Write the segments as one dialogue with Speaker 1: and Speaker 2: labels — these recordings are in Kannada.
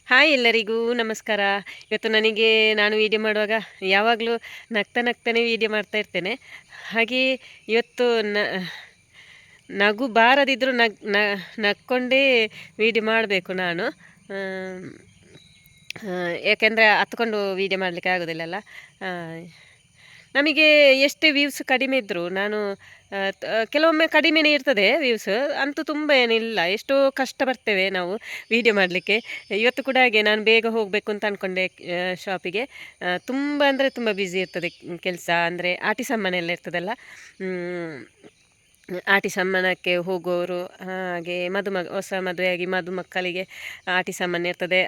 Speaker 1: ಹಾಯ್ ಎಲ್ಲರಿಗೂ ನಮಸ್ಕಾರ. ಇವತ್ತು ನಾನು ವಿಡಿಯೋ ಮಾಡುವಾಗ ಯಾವಾಗಲೂ ನಗ್ತಾನೆ ವಿಡಿಯೋ ಮಾಡ್ತಾ ಇರ್ತೇನೆ. ಹಾಗೆ ಇವತ್ತು ನಗು ಬಾರದಿದ್ದರೂ ನಕ್ಕೊಂಡೇ ವಿಡಿಯೋ ಮಾಡಬೇಕು ನಾನು. ಯಾಕೆಂದರೆ ಹತ್ಕೊಂಡು ವಿಡಿಯೋ ಮಾಡಲಿಕ್ಕೆ ಆಗೋದಿಲ್ಲಲ್ಲ. ನಮಗೆ ಎಷ್ಟೇ ವ್ಯೂಸ್ ಕಡಿಮೆ ಇದ್ದರೂ ಕೆಲವೊಮ್ಮೆ ಕಡಿಮೆನೇ ಇರ್ತದೆ ವ್ಯೂಸ್, ಅಂತೂ ತುಂಬ ಏನಿಲ್ಲ, ಎಷ್ಟೋ ಕಷ್ಟ ಬರ್ತೇವೆ ನಾವು ವೀಡಿಯೋ ಮಾಡಲಿಕ್ಕೆ. ಇವತ್ತು ಕೂಡ ಹಾಗೆ ನಾನು ಬೇಗ ಹೋಗಬೇಕು ಅಂತ ಅಂದ್ಕೊಂಡೆ ಶಾಪಿಗೆ. ತುಂಬ ಅಂದರೆ ತುಂಬ ಬ್ಯುಸಿ ಇರ್ತದೆ ಕೆಲಸ, ಅಂದರೆ ಆಟಿ ಸಾಮಾನೆಲ್ಲ ಇರ್ತದಲ್ಲ. ಆಟಿ ಸಾಮಾನಕ್ಕೆ ಹೋಗೋರು, ಹಾಗೆ ಹೊಸ ಮದುವೆಯಾಗಿ ಮಕ್ಕಳಿಗೆ ಆಟಿ ಸಾಮಾನು ಇರ್ತದೆ,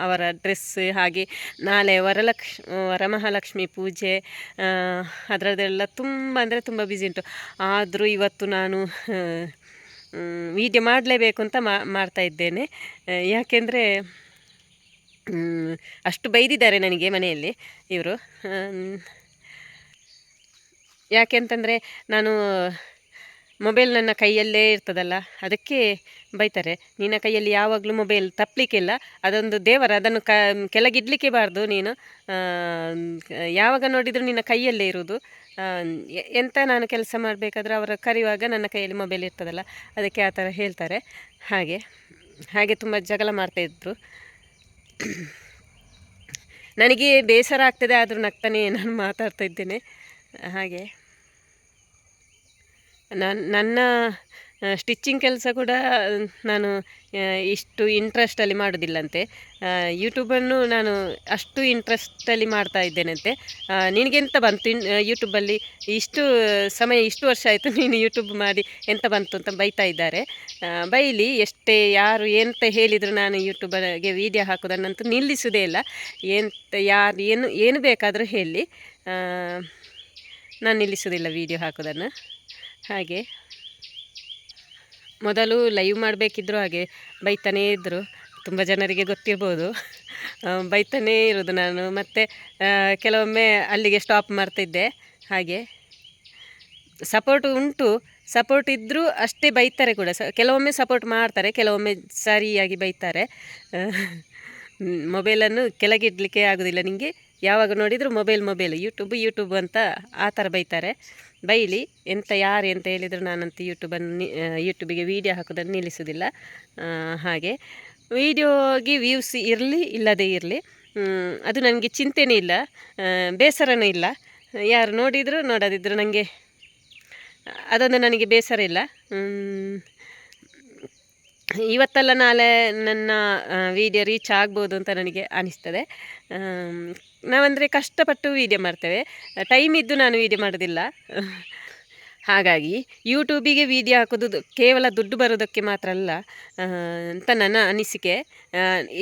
Speaker 1: ಅವರ ಡ್ರೆಸ್. ಹಾಗೆ ನಾಳೆ ವರಮಹಾಲಕ್ಷ್ಮಿ ಪೂಜೆ, ಅದರದ್ದೆಲ್ಲ ತುಂಬ ಅಂದರೆ ತುಂಬ ಬ್ಯುಸಿ ಉಂಟು. ಆದರೂ ಇವತ್ತು ನಾನು ವಿಡಿಯೋ ಮಾಡಲೇಬೇಕು ಅಂತ ಮಾಡ್ತಾ ಇದ್ದೇನೆ. ಯಾಕೆಂದರೆ ಅಷ್ಟು ಬೈದಿದ್ದಾರೆ ನನಗೆ ಮನೆಯಲ್ಲಿ ಇವರು. ಯಾಕೆಂತಂದರೆ ನಾನು ಮೊಬೈಲ್ ನನ್ನ ಕೈಯಲ್ಲೇ ಇರ್ತದಲ್ಲ, ಅದಕ್ಕೆ ಬೈತಾರೆ. ನಿನ್ನ ಕೈಯಲ್ಲಿ ಯಾವಾಗಲೂ ಮೊಬೈಲ್ ತಪ್ಪಲಿಕ್ಕಿಲ್ಲ, ಅದೊಂದು ದೇವರ, ಅದನ್ನು ಕೆಳಗಿಡ್ಲಿಕ್ಕೆ ಬಾರ್ದು ನೀನು, ಯಾವಾಗ ನೋಡಿದರೂ ನಿನ್ನ ಕೈಯಲ್ಲೇ ಇರುವುದು. ಎಂತ ನಾನು ಕೆಲಸ ಮಾಡಬೇಕಾದ್ರೆ ಅವರ ಕರೆಯುವಾಗ ನನ್ನ ಕೈಯಲ್ಲಿ ಮೊಬೈಲ್ ಇರ್ತದಲ್ಲ, ಅದಕ್ಕೆ ಆ ಥರ ಹೇಳ್ತಾರೆ. ಹಾಗೆ ತುಂಬ ಜಗಳ ಮಾಡ್ತಾಯಿದ್ರು. ನನಗೆ ಬೇಸರ ಆಗ್ತದೆ, ಆದರೂ ನಗ್ತಾನೆ ನಾನು ಮಾತಾಡ್ತಾ ಇದ್ದೇನೆ. ಹಾಗೆ ನನ್ನ ಸ್ಟಿಚ್ಚಿಂಗ್ ಕೆಲಸ ಕೂಡ ನಾನು ಇಷ್ಟು ಇಂಟ್ರೆಸ್ಟಲ್ಲಿ ಮಾಡೋದಿಲ್ಲಂತೆ. ಯೂಟ್ಯೂಬನ್ನು ನಾನು ಅಷ್ಟು ಇಂಟ್ರೆಸ್ಟಲ್ಲಿ ಮಾಡ್ತಾ ಇದ್ದೇನಂತೆ. ನಿನಗೆಂತ ಬಂತು ಯೂಟ್ಯೂಬಲ್ಲಿ ಇಷ್ಟು ಸಮಯ, ಇಷ್ಟು ವರ್ಷ ಆಯಿತು ನೀನು ಯೂಟ್ಯೂಬ್ ಮಾಡಿ, ಎಂತ ಬಂತು ಅಂತ ಬೈತಾ ಇದ್ದಾರೆ. ಬೈಲಿ, ಎಷ್ಟೇ ಯಾರು ಎಂತ ಹೇಳಿದರು ನಾನು ಯೂಟ್ಯೂಬರ್ಗೆ ವೀಡಿಯೋ ಹಾಕೋದನ್ನಂತೂ ನಿಲ್ಲಿಸೋದೇ ಇಲ್ಲ. ಯಾರು ಏನು ಬೇಕಾದರೂ ಹೇಳಿ, ನಾನು ನಿಲ್ಲಿಸೋದಿಲ್ಲ ವೀಡಿಯೋ ಹಾಕೋದನ್ನು. ಹಾಗೆ ಮೊದಲು ಲೈವ್ ಮಾಡಬೇಕಿದ್ರು ಹಾಗೆ ಬೈತಾನೇ ಇದ್ದರು, ತುಂಬ ಜನರಿಗೆ ಗೊತ್ತಿರ್ಬೋದು. ಬೈತಾನೇ ಇರೋದು ನಾನು, ಮತ್ತು ಕೆಲವೊಮ್ಮೆ ಅಲ್ಲಿಗೆ ಸ್ಟಾಪ್ ಮಾಡ್ತಿದ್ದೆ. ಹಾಗೆ ಸಪೋರ್ಟ್ ಉಂಟು, ಸಪೋರ್ಟ್ ಇದ್ದರೂ ಅಷ್ಟೇ ಬೈತಾರೆ ಕೂಡ. ಕೆಲವೊಮ್ಮೆ ಸಪೋರ್ಟ್ ಮಾಡ್ತಾರೆ, ಕೆಲವೊಮ್ಮೆ ಸರಿಯಾಗಿ ಬೈತಾರೆ. ಮೊಬೈಲನ್ನು ಕೆಳಗಿಡಲಿಕ್ಕೆ ಆಗೋದಿಲ್ಲ ನಿಮಗೆ, ಯಾವಾಗ ನೋಡಿದರೂ ಮೊಬೈಲ್ ಯೂಟ್ಯೂಬ್ ಅಂತ ಆ ಥರ ಬೈತಾರೆ. ಬೈಲಿ, ಯಾರು ಎಂತ ಹೇಳಿದರೂ ನಾನಂತೂ ಯೂಟ್ಯೂಬಿಗೆ ವೀಡಿಯೋ ಹಾಕೋದನ್ನು ನಿಲ್ಲಿಸೋದಿಲ್ಲ. ಹಾಗೆ ವೀಡಿಯೋಗೆ ವ್ಯೂಸ್ ಇರಲಿ ಇಲ್ಲದೇ ಇರಲಿ, ಅದು ನನಗೆ ಚಿಂತೆನೇ ಇಲ್ಲ, ಬೇಸರನೂ ಇಲ್ಲ. ಯಾರು ನೋಡಿದರೂ ನೋಡದಿದ್ದರೂ ನನಗೆ ಅದೊಂದು ನನಗೆ ಬೇಸರ ಇಲ್ಲ. ಇವತ್ತಲ್ಲ ನಾಳೆ ನನ್ನ ವೀಡಿಯೋ ರೀಚ್ ಆಗ್ಬೋದು ಅಂತ ನನಗೆ ಅನಿಸ್ತದೆ. ನಾವಂದರೆ ಕಷ್ಟಪಟ್ಟು ವೀಡಿಯೋ ಮಾಡ್ತೇವೆ, ಟೈಮ್ ಇದ್ದು ನಾನು ವೀಡಿಯೋ ಮಾಡೋದಿಲ್ಲ. ಹಾಗಾಗಿ ಯೂಟ್ಯೂಬಿಗೆ ವೀಡಿಯೋ ಹಾಕೋದು ಕೇವಲ ದುಡ್ಡು ಬರೋದಕ್ಕೆ ಮಾತ್ರ ಅಲ್ಲ ಅಂತ ನನ್ನ ಅನಿಸಿಕೆ.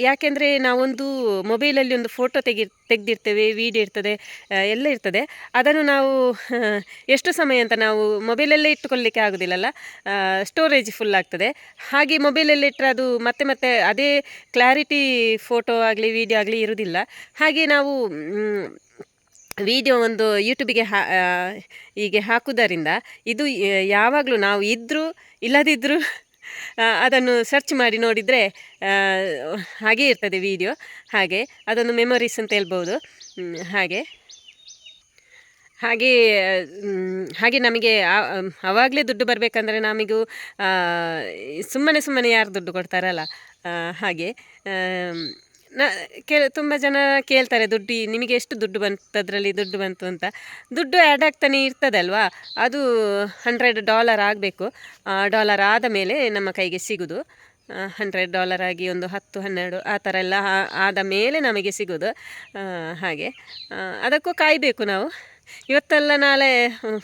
Speaker 1: ಯಾಕೆಂದರೆ ನಾವೊಂದು ಮೊಬೈಲಲ್ಲಿ ಒಂದು ಫೋಟೋ ತೆಗೆದಿರ್ತೇವೆ, ವೀಡಿಯೋ ಇರ್ತದೆ, ಎಲ್ಲ ಇರ್ತದೆ. ಅದನ್ನು ನಾವು ಎಷ್ಟು ಸಮಯ ಅಂತ ನಾವು ಮೊಬೈಲಲ್ಲೇ ಇಟ್ಟುಕೊಳ್ಳಲಿಕ್ಕೆ ಆಗೋದಿಲ್ಲಲ್ಲ, ಸ್ಟೋರೇಜ್ ಫುಲ್ ಆಗ್ತದೆ. ಹಾಗೆ ಮೊಬೈಲಲ್ಲಿ ಇಟ್ಟರೆ ಅದು ಮತ್ತೆ ಅದೇ ಕ್ಲಾರಿಟಿ ಫೋಟೋ ಆಗಲಿ ವೀಡಿಯೋ ಆಗಲಿ ಇರೋದಿಲ್ಲ. ಹಾಗೆ ನಾವು ವಿಡಿಯೋ ಒಂದು ಯೂಟ್ಯೂಬಿಗೆ ಹೀಗೆ ಹಾಕುವುದರಿಂದ ಇದು ಯಾವಾಗಲೂ ನಾವು ಇದ್ದರೂ ಇಲ್ಲದಿದ್ದರೂ ಅದನ್ನು ಸರ್ಚ್ ಮಾಡಿ ನೋಡಿದರೆ ಹಾಗೇ ಇರ್ತದೆ ವಿಡಿಯೋ. ಹಾಗೆ ಅದೊಂದು ಮೆಮೊರೀಸ್ ಅಂತ ಹೇಳ್ಬೋದು. ಹಾಗೆ ನಮಗೆ ಆವಾಗಲೇ ದುಡ್ಡು ಬರಬೇಕಂದ್ರೆ ನಮಗೂ ಸುಮ್ಮನೆ ಯಾರು ದುಡ್ಡು ಕೊಡ್ತಾರಲ್ಲ. ಹಾಗೆ ತುಂಬ ಜನ ಕೇಳ್ತಾರೆ, ನಿಮಗೆ ಎಷ್ಟು ದುಡ್ಡು ಬಂತು, ಅದರಲ್ಲಿ ದುಡ್ಡು ಬಂತು ಅಂತ. ದುಡ್ಡು ಆ್ಯಡ್ ಆಗ್ತಾನೆ ಇರ್ತದಲ್ವಾ, ಅದು $100 ಆಗಬೇಕು. ಡಾಲರ್ ಆದ ಮೇಲೆ ನಮ್ಮ ಕೈಗೆ ಸಿಗೋದು. $100 ಆಗಿ ಒಂದು 10-12 ಆ ಥರ ಎಲ್ಲ ಆದ ಮೇಲೆ ನಮಗೆ ಸಿಗೋದು. ಹಾಗೆ ಅದಕ್ಕೂ ಕಾಯಬೇಕು ನಾವು. ಇವತ್ತಲ್ಲ ನಾಳೆ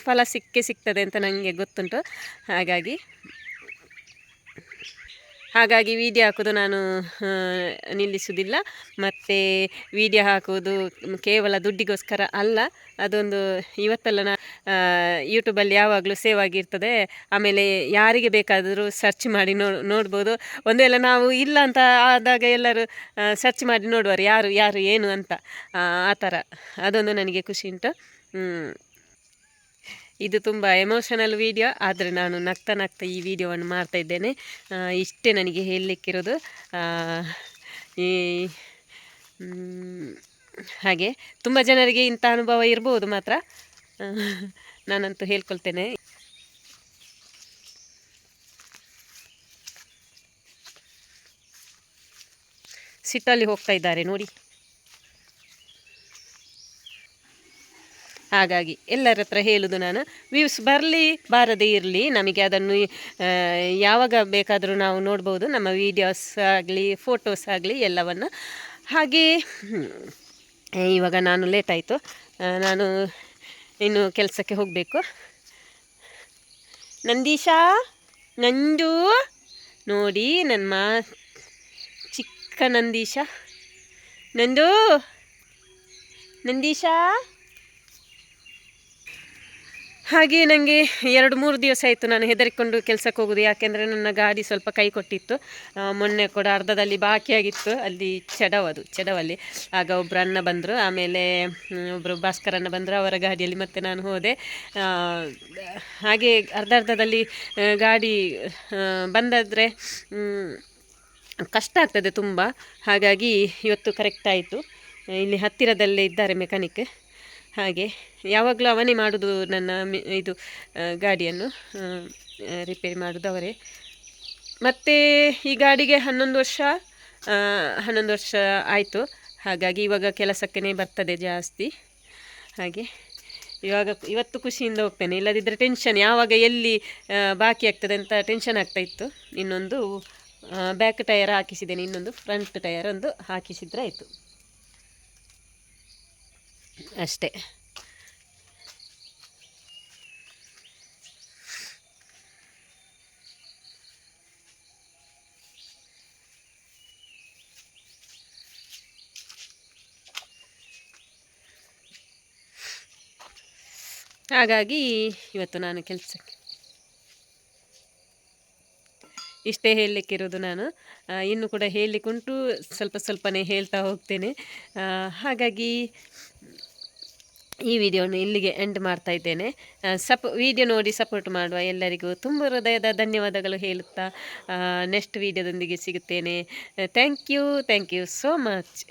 Speaker 1: ಫಲ ಸಿಗ್ತದೆ ಅಂತ ನನಗೆ ಗೊತ್ತುಂಟು. ಹಾಗಾಗಿ ವೀಡಿಯೋ ಹಾಕೋದು ನಾನು ನಿಲ್ಲಿಸೋದಿಲ್ಲ. ಮತ್ತು ವೀಡಿಯೋ ಹಾಕೋದು ಕೇವಲ ದುಡ್ಡಿಗೋಸ್ಕರ ಅಲ್ಲ, ಅದೊಂದು ಇವತ್ತಲ್ಲ ಯೂಟ್ಯೂಬಲ್ಲಿ ಯಾವಾಗಲೂ ಸೇವ್ ಆಗಿರ್ತದೆ. ಆಮೇಲೆ ಯಾರಿಗೆ ಬೇಕಾದರೂ ಸರ್ಚ್ ಮಾಡಿ ನೋಡ್ಬೋದು. ಒಂದು ವೇಳೆ ನಾವು ಇಲ್ಲ ಅಂತ ಆದಾಗ ಎಲ್ಲರೂ ಸರ್ಚ್ ಮಾಡಿ ನೋಡುವರು, ಯಾರು ಏನು ಅಂತ. ಆ ಥರ ಅದೊಂದು ನನಗೆ ಖುಷಿ ಉಂಟು. ಇದು ತುಂಬ ಎಮೋಷನಲ್ ವೀಡಿಯೋ, ಆದರೆ ನಾನು ನಗ್ತಾ ಈ ವಿಡಿಯೋವನ್ನು ಮಾಡ್ತಾ ಇದ್ದೇನೆ. ಇಷ್ಟೇ ನನಗೆ ಹೇಳಲಿಕ್ಕಿರೋದು. ಈ ಹಾಗೆ ತುಂಬ ಜನರಿಗೆ ಇಂಥ ಅನುಭವ ಇರ್ಬೋದು ಮಾತ್ರ, ನಾನಂತೂ ಹೇಳ್ಕೊಳ್ತೇನೆ. ಸಿಟ್ಟಲ್ಲಿ ಹೋಗ್ತಾ ಇದ್ದಾರೆ ನೋಡಿ. ಹಾಗಾಗಿ ಎಲ್ಲರ ಹತ್ರ ಹೇಳೋದು ನಾನು, ವ್ಯೂಸ್ ಬರಲಿ ಬಾರದೇ ಇರಲಿ, ನಮಗೆ ಅದನ್ನು ಯಾವಾಗ ಬೇಕಾದರೂ ನಾವು ನೋಡ್ಬೋದು, ನಮ್ಮ ವೀಡಿಯೋಸ್ ಆಗಲಿ ಫೋಟೋಸ್ ಆಗಲಿ ಎಲ್ಲವನ್ನು. ಹಾಗೆ ಇವಾಗ ನಾನು ಲೇಟ್ ಆಯಿತು, ನಾನು ಇನ್ನು ಕೆಲಸಕ್ಕೆ ಹೋಗಬೇಕು. ನಂದೀಶಾ, ನಂದು ನೋಡಿ ನನ್ನ ಚಿಕ್ಕ ನಂದೀಶ, ನಂದು ನಂದೀಶಾ. ಹಾಗೆ ನನಗೆ 2-3 ದಿವಸ ಆಯಿತು ನಾನು ಹೆದರಿಕೊಂಡು ಕೆಲಸಕ್ಕೆ ಹೋಗೋದು, ಯಾಕೆಂದರೆ ನನ್ನ ಗಾಡಿ ಸ್ವಲ್ಪ ಕೈ ಕೊಟ್ಟಿತ್ತು. ಮೊನ್ನೆ ಕೂಡ ಅರ್ಧದಲ್ಲಿ ಬಾಕಿಯಾಗಿತ್ತು, ಅಲ್ಲಿ ಚೆಡವಲ್ಲಿ. ಆಗ ಒಬ್ಬರು ಅಣ್ಣ ಬಂದರು, ಆಮೇಲೆ ಒಬ್ಬರು ಭಾಸ್ಕರಣ್ಣ ಬಂದರು, ಅವರ ಗಾಡಿಯಲ್ಲಿ ಮತ್ತೆ ನಾನು ಹೋದೆ. ಹಾಗೆ ಅರ್ಧದಲ್ಲಿ ಗಾಡಿ ಬಂದಾದರೆ ಕಷ್ಟ ಆಗ್ತದೆ ತುಂಬ. ಹಾಗಾಗಿ ಇವತ್ತು ಕರೆಕ್ಟ್ ಆಯಿತು. ಇಲ್ಲಿ ಹತ್ತಿರದಲ್ಲೇ ಇದ್ದಾರೆ ಮೆಕ್ಯಾನಿಕ್, ಹಾಗೆ ಯಾವಾಗಲೂ ಅವನೇ ಮಾಡೋದು ನನ್ನ ಇದು ಗಾಡಿಯನ್ನು ರಿಪೇರಿ ಮಾಡೋದು ಅವರೇ. ಮತ್ತು ಈ ಗಾಡಿಗೆ 11 ವರ್ಷ ಆಯಿತು. ಹಾಗಾಗಿ ಇವಾಗ ಕೆಲಸಕ್ಕೇ ಬರ್ತದೆ ಜಾಸ್ತಿ. ಹಾಗೆ ಇವತ್ತು ಖುಷಿಯಿಂದ ಹೋಗ್ತೇನೆ, ಇಲ್ಲದಿದ್ದರೆ ಟೆನ್ಷನ್, ಯಾವಾಗ ಎಲ್ಲಿ ಬಾಕಿ ಆಗ್ತದೆ ಅಂತ ಟೆನ್ಷನ್ ಆಗ್ತಾಯಿತ್ತು. ಇನ್ನೊಂದು ಬ್ಯಾಕ್ ಟಯರ್ ಹಾಕಿಸಿದ್ದೇನೆ, ಇನ್ನೊಂದು ಫ್ರಂಟ್ ಟಯರ್ ಒಂದು ಹಾಕಿಸಿದ್ರೆ ಆಯಿತು ಅಷ್ಟೇ. ಹಾಗಾಗಿ ಇವತ್ತು ನಾನು ಕೆಲಸಕ್ಕೆ ಇಷ್ಟೇ ಹೇಳಲಿಕ್ಕಿರೋದು. ನಾನು ಇನ್ನೂ ಕೂಡ ಹೇಳಲಿಕ್ಕುಂಟು, ಸ್ವಲ್ಪನೇ ಹೇಳ್ತಾ ಹೋಗ್ತೇನೆ. ಹಾಗಾಗಿ ಈ ವಿಡಿಯೋನ ಇಲ್ಲಿಗೆ ಎಂಡ್ ಮಾಡ್ತಾ ಇದ್ದೇನೆ. ವಿಡಿಯೋ ನೋಡಿ ಸಪೋರ್ಟ್ ಮಾಡುವ ಎಲ್ಲರಿಗೂ ತುಂಬ ಹೃದಯದ ಧನ್ಯವಾದಗಳು ಹೇಳುತ್ತಾ ನೆಕ್ಸ್ಟ್ ವಿಡಿಯೋದೊಂದಿಗೆ ಸಿಗುತ್ತೇನೆ. Thank you so much.